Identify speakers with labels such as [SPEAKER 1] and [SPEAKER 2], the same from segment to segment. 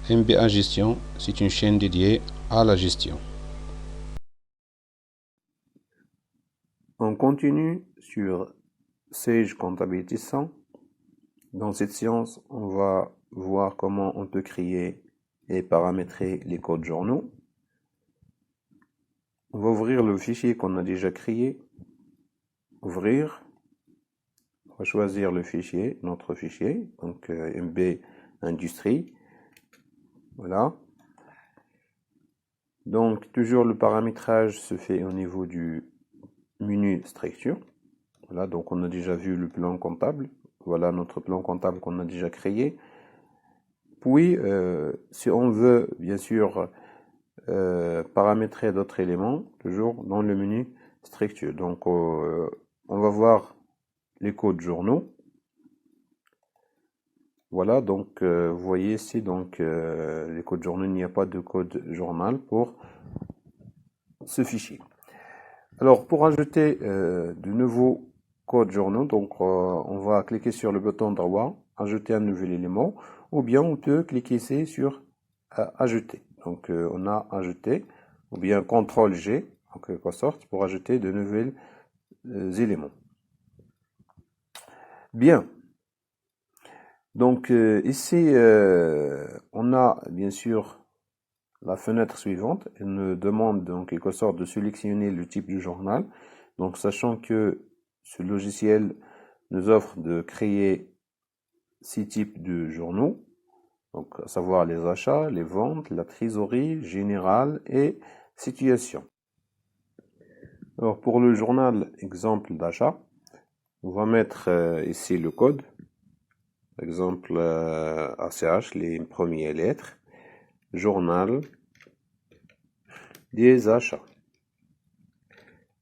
[SPEAKER 1] MBA Gestion, c'est une chaîne dédiée à la gestion.
[SPEAKER 2] On continue sur Sage Comptability 100. Dans cette séance, on va voir comment on peut créer et paramétrer les codes journaux. On va ouvrir le fichier qu'on a déjà créé. Ouvrir. On va choisir le fichier, notre fichier, donc MB Industrie. Voilà. Donc, toujours le paramétrage se fait au niveau du menu structure. Voilà, donc on a déjà vu le plan comptable. Voilà notre plan comptable qu'on a déjà créé. Puis, si on veut, bien sûr, paramétrer d'autres éléments, toujours dans le menu structure. Donc, on va voir les codes journaux. Voilà, donc, vous voyez ici, donc, les codes journaux, il n'y a pas de code journal pour ce fichier. Alors, pour ajouter de nouveaux codes journaux, donc, on va cliquer sur le bouton droit, ajouter un nouvel élément, ou bien on peut cliquer ici sur ajouter. Donc, on a ajouté, ou bien CTRL G, en quelque sorte, pour ajouter de nouveaux éléments. Bien. Donc, ici, on a bien sûr la fenêtre suivante. Elle nous demande en quelque sorte de sélectionner le type du journal. Donc, sachant que ce logiciel nous offre de créer 6 types de journaux, donc à savoir les achats, les ventes, la trésorerie générale et situation. Alors pour le journal exemple d'achat, on va mettre ici le code, par exemple ACH, les premières lettres, journal des achats.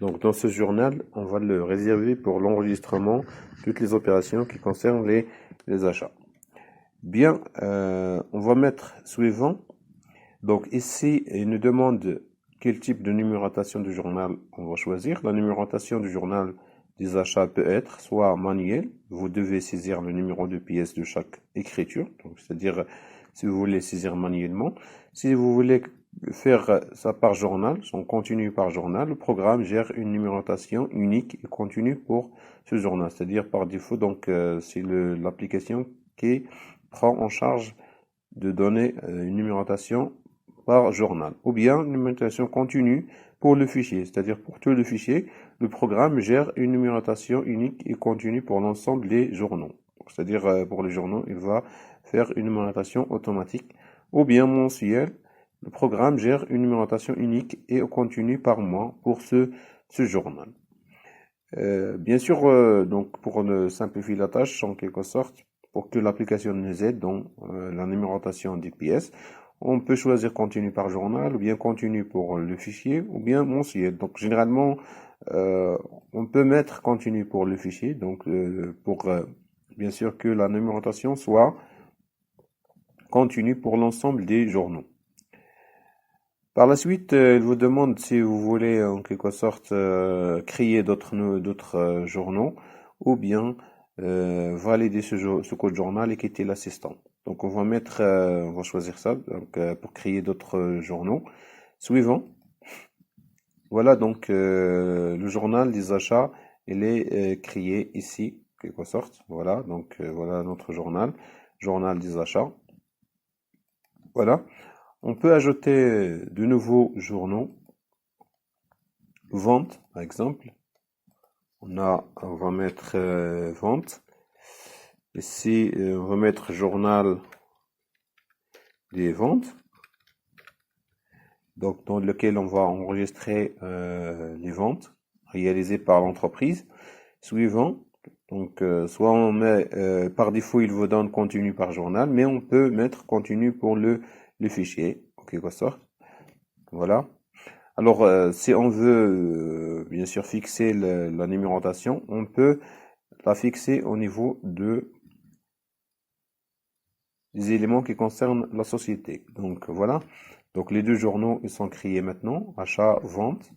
[SPEAKER 2] Donc dans ce journal, on va le réserver pour l'enregistrement de toutes les opérations qui concernent les achats. Bien, on va mettre suivant. Donc ici, il nous demande quel type de numérotation du journal on va choisir. La numérotation du journal des achats peut être soit manuelle, vous devez saisir le numéro de pièce de chaque écriture, donc c'est-à-dire si vous voulez saisir manuellement. Si vous voulez faire ça par journal, son continu par journal, le programme gère une numérotation unique et continue pour ce journal, c'est-à-dire par défaut, donc c'est l'application qui prend en charge de donner une numérotation par journal, ou bien une numérotation continue pour le fichier, c'est-à-dire pour tout le fichier, le programme gère une numérotation unique et continue pour l'ensemble des journaux. C'est-à-dire pour les journaux, il va faire une numérotation automatique, ou bien mensuelle, le programme gère une numérotation unique et continue par mois pour ce journal. Bien sûr, donc pour simplifier la tâche en quelque sorte, pour que l'application nous aide dans la numérotation des pièces, on peut choisir continu par journal, ou bien continu pour le fichier, ou bien mensuel. Donc généralement, on peut mettre continu pour le fichier, donc pour bien sûr que la numérotation soit continue pour l'ensemble des journaux. Par la suite, il vous demande si vous voulez en quelque sorte créer d'autres journaux ou bien valider ce code journal et quitter l'assistant. Donc on va choisir ça donc, pour créer d'autres journaux. Suivant. Voilà donc le journal des achats, il est créé ici en quelque sorte. Voilà donc voilà notre journal des achats. Voilà. On peut ajouter de nouveaux journaux. Vente, par exemple. On va mettre vente. Ici, on va mettre journal des ventes. Donc, dans lequel on va enregistrer les ventes réalisées par l'entreprise. Suivant. Donc, soit on met, par défaut, il vous donne continu par journal, mais on peut mettre continu pour le fichier, en quelque sorte. Voilà. Alors, si on veut, bien sûr, fixer la numérotation, on peut la fixer au niveau des éléments qui concernent la société. Donc, voilà. Donc, les deux journaux, ils sont créés maintenant, achat, vente.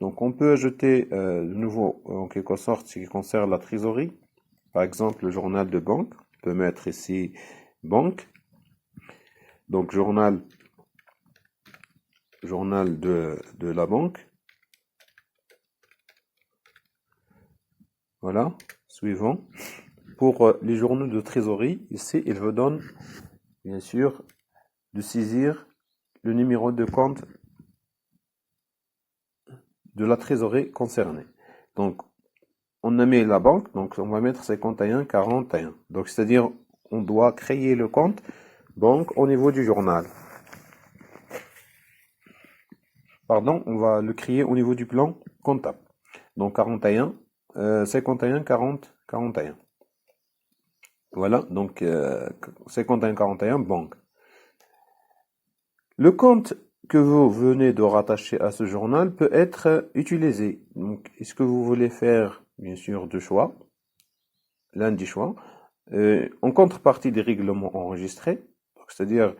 [SPEAKER 2] Donc, on peut ajouter de nouveau, en quelque sorte, ce qui concerne la trésorerie. Par exemple, le journal de banque. On peut mettre ici banque. Donc, journal de la banque. Voilà, suivant. Pour les journaux de trésorerie, ici, il vous donne, bien sûr, de saisir le numéro de compte de la trésorerie concernée. Donc, on a mis la banque, donc on va mettre 5141. Donc, c'est-à-dire, on doit créer le compte banque au niveau du journal. Pardon, on va le créer au niveau du plan comptable. Donc, 41, 51, 40, 41. Voilà, donc 51, 41, banque. Le compte que vous venez de rattacher à ce journal peut être utilisé. Donc, est-ce que vous voulez faire, bien sûr, deux choix, l'un des choix, en contrepartie des règlements enregistrés, c'est-à-dire,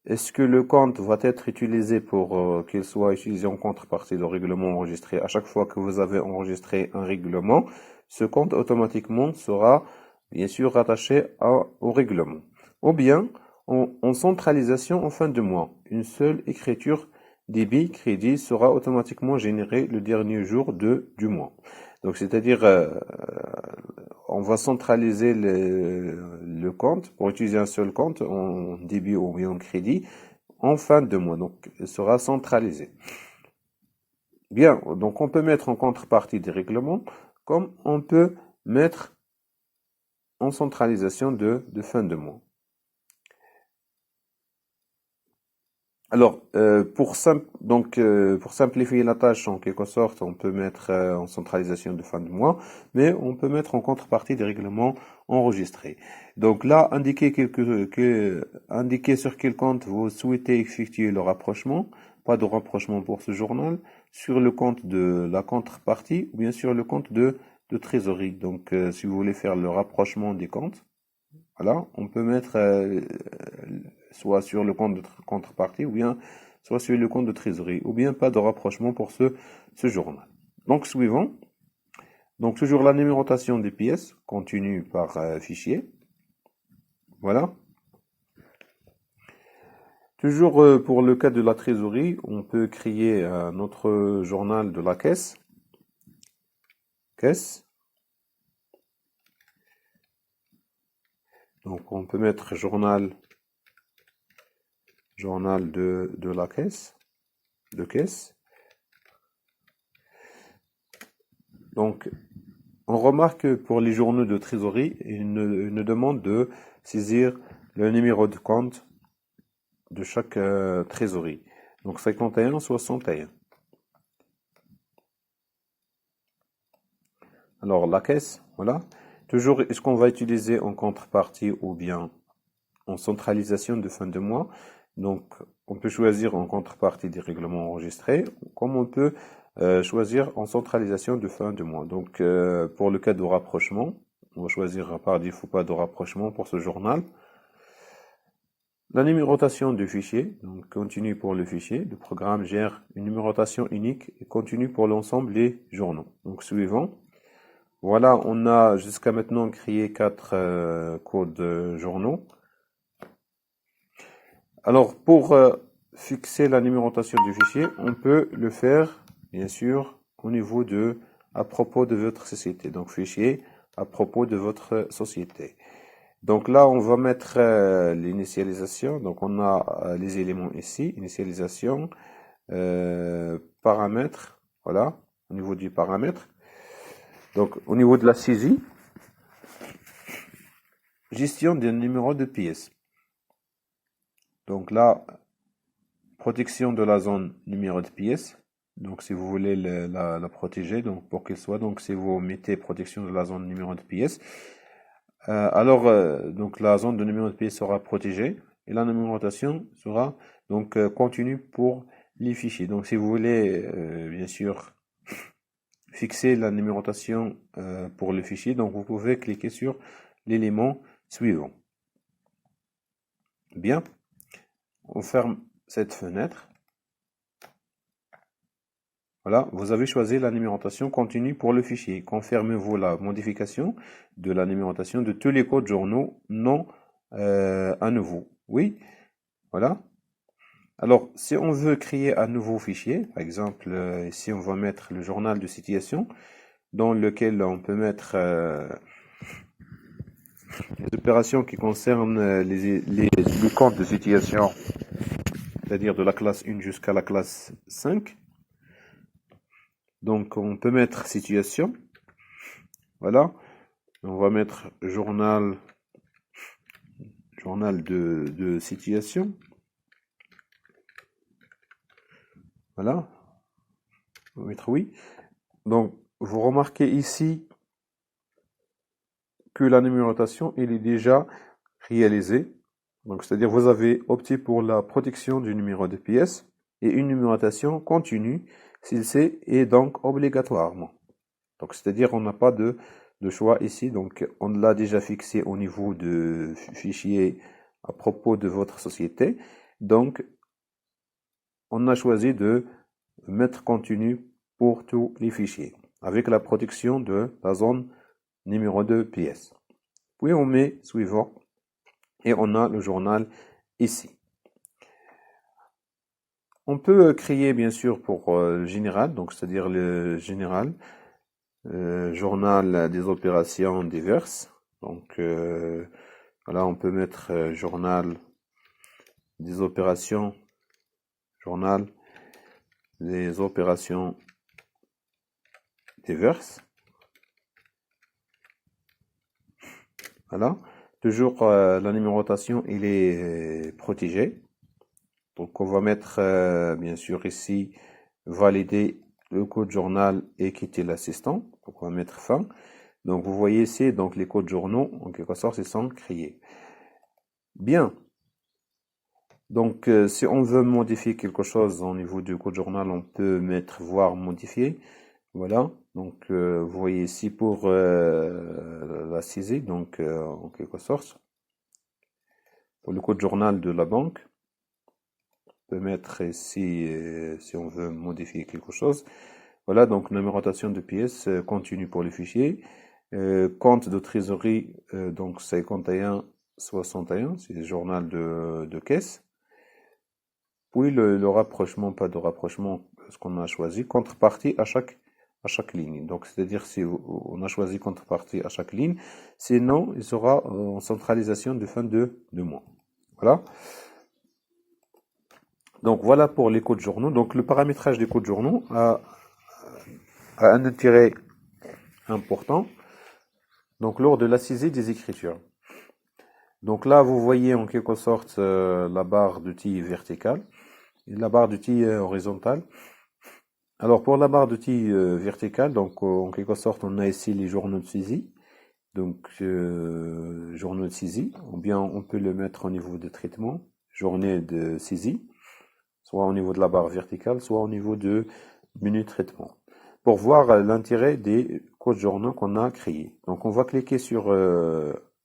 [SPEAKER 2] est-ce que le compte va être utilisé pour qu'il soit utilisé en contrepartie de règlement enregistré à chaque fois que vous avez enregistré un règlement, ce compte automatiquement sera, bien sûr, rattaché au règlement. Ou bien, en centralisation en fin de mois, une seule écriture débit-crédit sera automatiquement générée le dernier jour du mois. Donc, c'est-à-dire, on va centraliser le compte pour utiliser un seul compte en débit ou en crédit en fin de mois. Donc, il sera centralisé. Bien, donc on peut mettre en contrepartie des règlements comme on peut mettre en centralisation de fin de mois. Alors, pour simplifier la tâche, en quelque sorte, on peut mettre en centralisation de fin de mois, mais on peut mettre en contrepartie des règlements enregistrés. Donc là, indiquez sur quel compte vous souhaitez effectuer le rapprochement. Pas de rapprochement pour ce journal. Sur le compte de la contrepartie, ou bien sur le compte de trésorerie. Donc, si vous voulez faire le rapprochement des comptes, voilà, on peut mettre soit sur le compte de contrepartie ou bien soit sur le compte de trésorerie ou bien pas de rapprochement pour ce journal. Donc suivant, donc toujours la numérotation des pièces continue par fichier. Voilà. Toujours pour le cas de la trésorerie, on peut créer notre journal de la caisse. Caisse. Donc on peut mettre journal de la caisse, de caisse. Donc, on remarque que pour les journaux de trésorerie, il nous demande de saisir le numéro de compte de chaque trésorerie. Donc 51, 61. Alors la caisse, voilà. Toujours, est-ce qu'on va utiliser en contrepartie ou bien en centralisation de fin de mois? Donc, on peut choisir en contrepartie des règlements enregistrés, comme on peut choisir en centralisation de fin de mois. Donc, pour le cas de rapprochement, on va choisir par défaut pas de rapprochement pour ce journal. La numérotation du fichier, donc continue pour le fichier. Le programme gère une numérotation unique et continue pour l'ensemble des journaux. Donc, suivant. Voilà, on a jusqu'à maintenant créé 4 codes journaux. Alors, pour fixer la numérotation du fichier, on peut le faire, bien sûr, au niveau de à propos de votre société. Donc, fichier à propos de votre société. Donc là, on va mettre l'initialisation. Donc, on a les éléments ici, initialisation, paramètres, voilà, au niveau du paramètre. Donc, au niveau de la saisie, gestion des numéros de pièces. Donc là, protection de la zone numéro de pièce. Donc si vous voulez la protéger, donc pour qu'elle soit, donc si vous mettez protection de la zone numéro de pièce, donc la zone de numéro de pièce sera protégée et la numérotation sera donc continue pour les fichiers. Donc si vous voulez bien sûr fixer la numérotation pour le fichier, donc vous pouvez cliquer sur l'élément suivant. Bien. On ferme cette fenêtre. Voilà, vous avez choisi la numérotation continue pour le fichier. Confirmez-vous la modification de la numérotation de tous les codes journaux non à nouveau. Oui. Voilà. Alors, si on veut créer un nouveau fichier, par exemple, ici on va mettre le journal de situation, dans lequel on peut mettre les opérations qui concernent les comptes de situation, c'est-à-dire de la classe 1 jusqu'à la classe 5. Donc, on peut mettre situation. Voilà. On va mettre journal de situation. Voilà. On va mettre oui. Donc, vous remarquez ici que la numérotation, il est déjà réalisée. Donc, c'est-à-dire vous avez opté pour la protection du numéro de pièce et une numérotation continue s'il c'est et donc obligatoirement. Donc, c'est-à-dire on n'a pas de choix ici. Donc, on l'a déjà fixé au niveau de fichier à propos de votre société. Donc, on a choisi de mettre continu pour tous les fichiers avec la protection de la zone numéro de pièce. Puis on met suivant et on a le journal ici. On peut créer bien sûr pour le général, donc c'est-à-dire le général, journal des opérations diverses. Donc voilà, on peut mettre journal des opérations, journal des opérations diverses. Voilà. Toujours la numérotation, il est protégé. Donc on va mettre bien sûr ici valider le code journal et quitter l'assistant. Donc on va mettre fin. Donc vous voyez ici donc les codes journaux en quelque sorte ils sont créés. Bien. Donc si on veut modifier quelque chose au niveau du code journal, on peut mettre voir modifier. Voilà. Donc vous voyez ici pour la saisie, donc en quelque sorte pour le code journal de la banque. On peut mettre ici si on veut modifier quelque chose. Voilà, donc numérotation de pièces continue pour les fichiers. Compte de trésorerie, donc 51-61, c'est le journal de caisse. Puis le rapprochement, pas de rapprochement, ce qu'on a choisi, contrepartie à chaque ligne. Donc c'est-à-dire si on a choisi contrepartie à chaque ligne, sinon il sera en centralisation de fin de mois. Voilà. Donc voilà pour les codes journaux. Donc le paramétrage des codes journaux a un intérêt important. Donc lors de la saisie des écritures. Donc là vous voyez en quelque sorte la barre d'outils verticale et la barre d'outils horizontale. Alors pour la barre d'outils verticale, donc en quelque sorte on a ici les journaux de saisie. Donc journaux de saisie, ou bien on peut le mettre au niveau de traitement, journée de saisie, soit au niveau de la barre verticale, soit au niveau de menu traitement. Pour voir l'intérêt des codes journaux qu'on a créés. Donc on va cliquer sur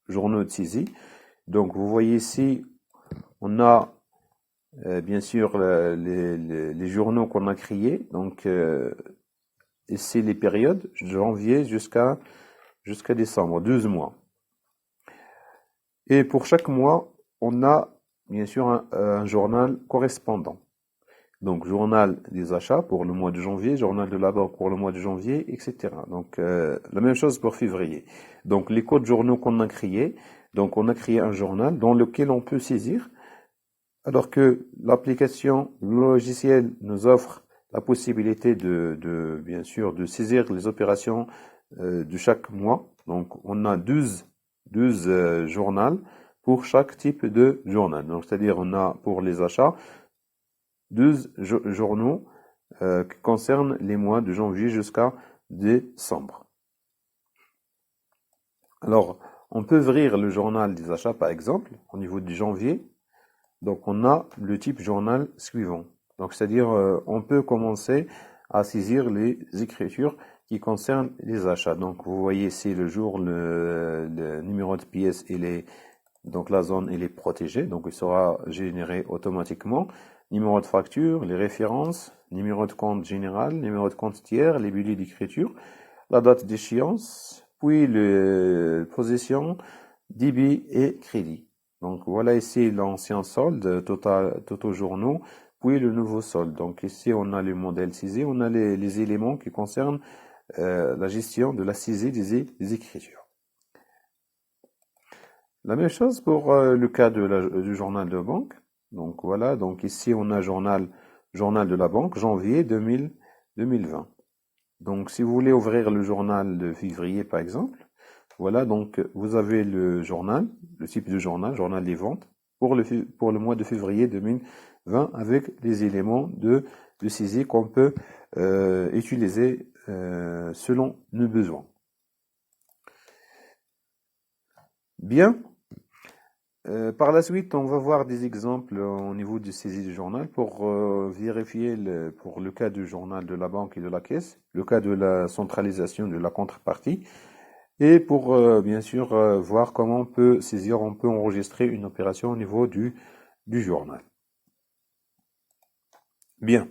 [SPEAKER 2] journaux de saisie. Donc vous voyez ici, on a bien sûr les journaux qu'on a créés. Donc ici les périodes, janvier jusqu'à décembre, 12 mois. Et pour chaque mois, on a bien sûr un journal correspondant. Donc, journal des achats pour le mois de janvier, journal de la banque pour le mois de janvier, etc. Donc, la même chose pour février. Donc, les codes journaux qu'on a créés, donc on a créé un journal dans lequel on peut saisir, alors que l'application, le logiciel nous offre la possibilité bien sûr, de saisir les opérations de chaque mois. Donc, on a 12 journaux pour chaque type de journal. Donc, c'est-à-dire, on a pour les achats 12 journaux qui concernent les mois de janvier jusqu'à décembre. Alors, on peut ouvrir le journal des achats, par exemple, au niveau de janvier. Donc, on a le type journal suivant. Donc, c'est-à-dire, on peut commencer à saisir les écritures qui concernent les achats. Donc, vous voyez ici le jour, le numéro de pièce, donc la zone, elle est protégée. Donc, il sera généré automatiquement. Numéro de facture, les références, numéro de compte général, numéro de compte tiers, les billets d'écriture, la date d'échéance, puis les positions, débit et crédit. Donc voilà ici l'ancien solde, totaux journaux, puis le nouveau solde. Donc ici on a le modèle saisie, on a les éléments qui concernent la gestion de la saisie des écritures. La même chose pour le cas du journal de banque. Donc voilà, donc ici on a journal de la banque, janvier 2020. Donc si vous voulez ouvrir le journal de février par exemple, voilà, donc vous avez le journal, le type de journal des ventes, pour le mois de février 2020 avec les éléments de saisie qu'on peut utiliser selon nos besoins. Bien. Par la suite, on va voir des exemples au niveau de saisie du journal pour vérifier pour le cas du journal de la banque et de la caisse, le cas de la centralisation de la contrepartie, et pour bien sûr voir comment on peut saisir, on peut enregistrer une opération au niveau du journal. Bien.